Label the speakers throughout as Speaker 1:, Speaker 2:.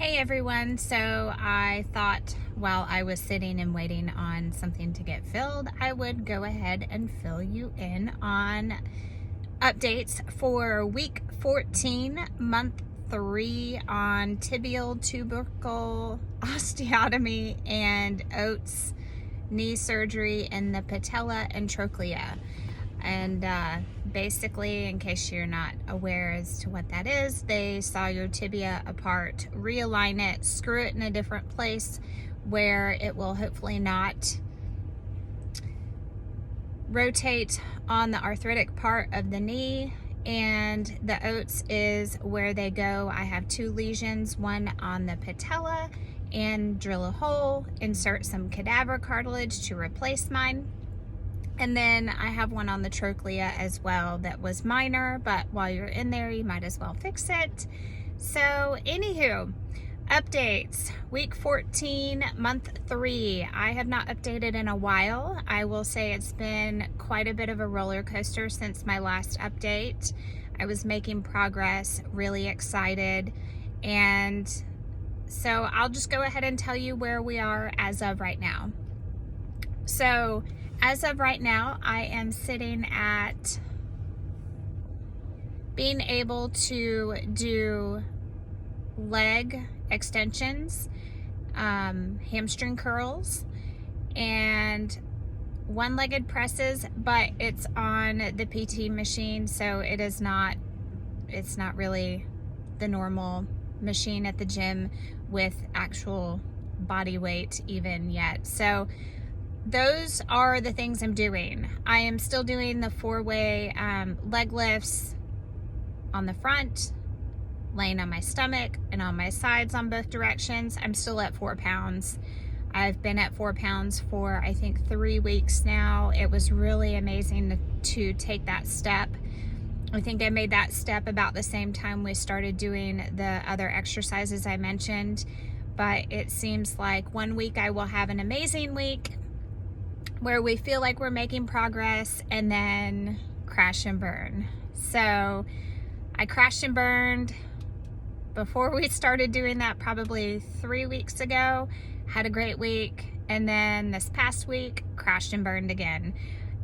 Speaker 1: Hey everyone, so I thought while I was sitting and waiting on something to get filled, I would go ahead and fill you in on updates for week 14, month 3 on tibial, tubercle, osteotomy, and OATS knee surgery in the patella and trochlea. And basically, in case you're not aware as to what that is, they saw your tibia apart, realign it, screw it in a different place where it will hopefully not rotate on the arthritic part of the knee. And the OATS is where they go. I have 2 lesions, one on the patella, and drill a hole, insert some cadaver cartilage to replace mine. And then I have one on the trochlea as well that was minor, but while you're in there, you might as well fix it. So anywho, updates, week 14, month 3. I have not updated in a while. I will say it's been quite a bit of a roller coaster since my last update. I was making progress, really excited. And so I'll just go ahead and tell you where we are as of right now. So as of right now, I am sitting at being able to do leg extensions, hamstring curls, and one-legged presses, but it's on the PT machine, so it's not really the normal machine at the gym with actual body weight even yet. So those are the things I'm doing. I am still doing the 4-way leg lifts on the front, laying on my stomach, and on my sides on both directions. I'm still at 4 pounds. I've been at 4 pounds for I think 3 weeks now. It was really amazing to take that step. I think I made that step about the same time we started doing the other exercises I mentioned, but it seems like one week I will have an amazing week where we feel like we're making progress, and then crash and burn. So I crashed and burned before we started doing that probably 3 weeks ago, had a great week, and then this past week crashed and burned again.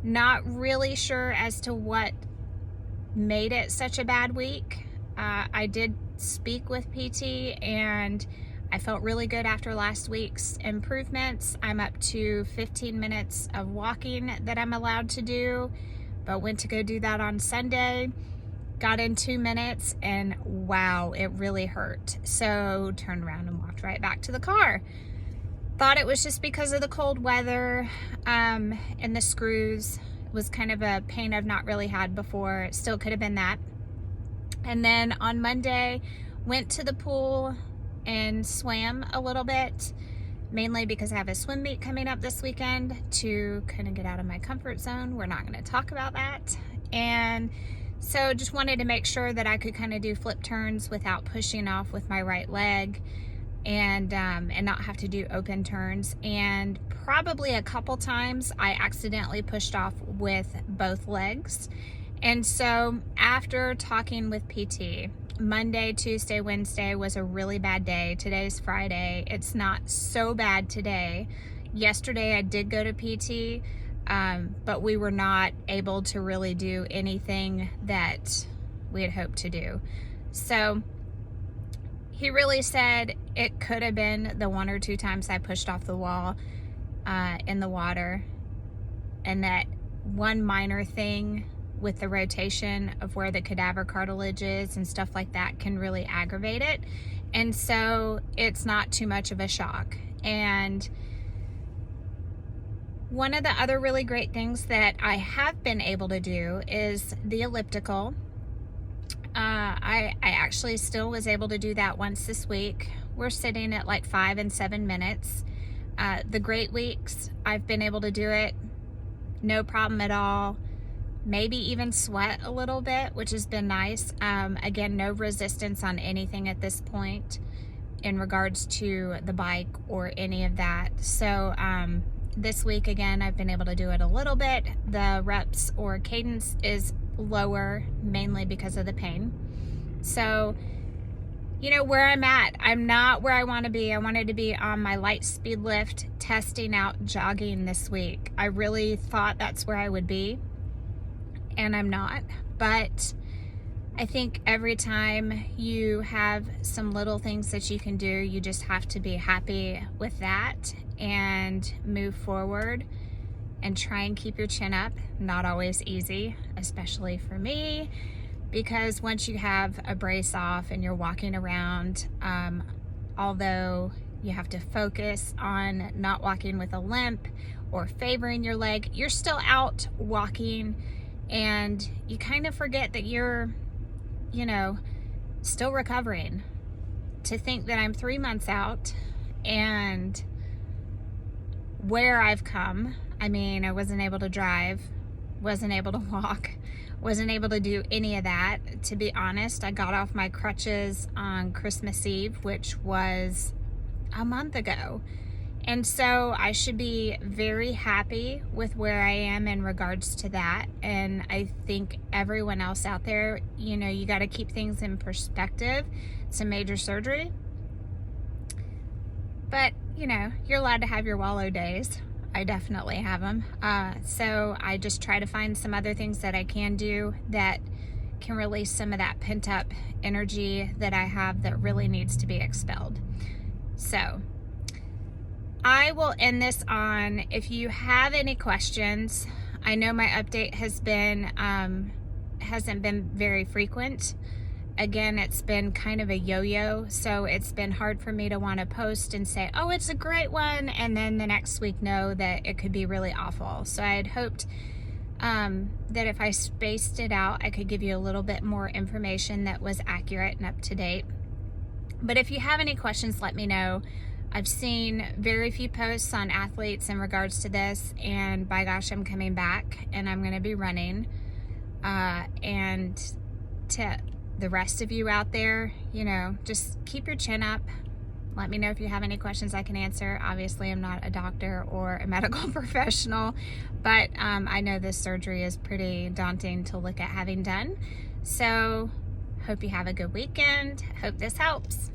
Speaker 1: Not really sure as to what made it such a bad week. I did speak with PT and I felt really good after last week's improvements. I'm up to 15 minutes of walking that I'm allowed to do, but went to go do that on Sunday. Got in 2 minutes and wow, it really hurt. So turned around and walked right back to the car. Thought it was just because of the cold weather and the screws. It was kind of a pain I've not really had before. It still could have been that. And then on Monday, went to the pool and swam a little bit, mainly because I have a swim meet coming up this weekend to kind of get out of my comfort zone. We're not going to talk about that. And so just wanted to make sure that I could kind of do flip turns without pushing off with my right leg, and not have to do open turns. And probably a couple times I accidentally pushed off with both legs. And so after talking with PT, Monday, Tuesday, Wednesday was a really bad day. Today's Friday. It's not so bad today. Yesterday I did go to PT, but we were not able to really do anything that we had hoped to do. So he really said it could have been the 1 or 2 times I pushed off the wall in the water, and that one minor thing with the rotation of where the cadaver cartilage is and stuff like that can really aggravate it. And so it's not too much of a shock. And one of the other really great things that I have been able to do is the elliptical. I actually still was able to do that once this week. We're sitting at like 5 and 7 minutes. The great weeks, I've been able to do it, no problem at all. Maybe even sweat a little bit, which has been nice. Again, no resistance on anything at this point in regards to the bike or any of that. So this week, again, I've been able to do it a little bit. The reps or cadence is lower, mainly because of the pain. So where I'm at. I'm not where I want to be. I wanted to be on my light speed lift, testing out jogging this week. I really thought that's where I would be, and I'm not. But I think every time you have some little things that you can do, you just have to be happy with that and move forward and try and keep your chin up. Not always easy, especially for me, because once you have a brace off and you're walking around, although you have to focus on not walking with a limp or favoring your leg, you're still out walking, and you kind of forget that you're, still recovering. To think that I'm 3 months out and where I've come. I mean, I wasn't able to drive, wasn't able to walk, wasn't able to do any of that. To be honest, I got off my crutches on Christmas Eve, which was a month ago. And so I should be very happy with where I am in regards to that. And I think everyone else out there, you got to keep things in perspective. It's a major surgery. But, you're allowed to have your wallow days. I definitely have them. So I just try to find some other things that I can do that can release some of that pent up energy that I have that really needs to be expelled. So I will end this on, if you have any questions. I know my update hasn't been very frequent. Again, it's been kind of a yo-yo, so it's been hard for me to want to post and say, oh, it's a great one, and then the next week know that it could be really awful. So I had hoped that if I spaced it out, I could give you a little bit more information that was accurate and up to date. But if you have any questions, let me know. I've seen very few posts on athletes in regards to this, and by gosh, I'm coming back and I'm going to be running. And to the rest of you out there, just keep your chin up. Let me know if you have any questions I can answer. Obviously, I'm not a doctor or a medical professional, but I know this surgery is pretty daunting to look at having done. So, hope you have a good weekend. Hope this helps.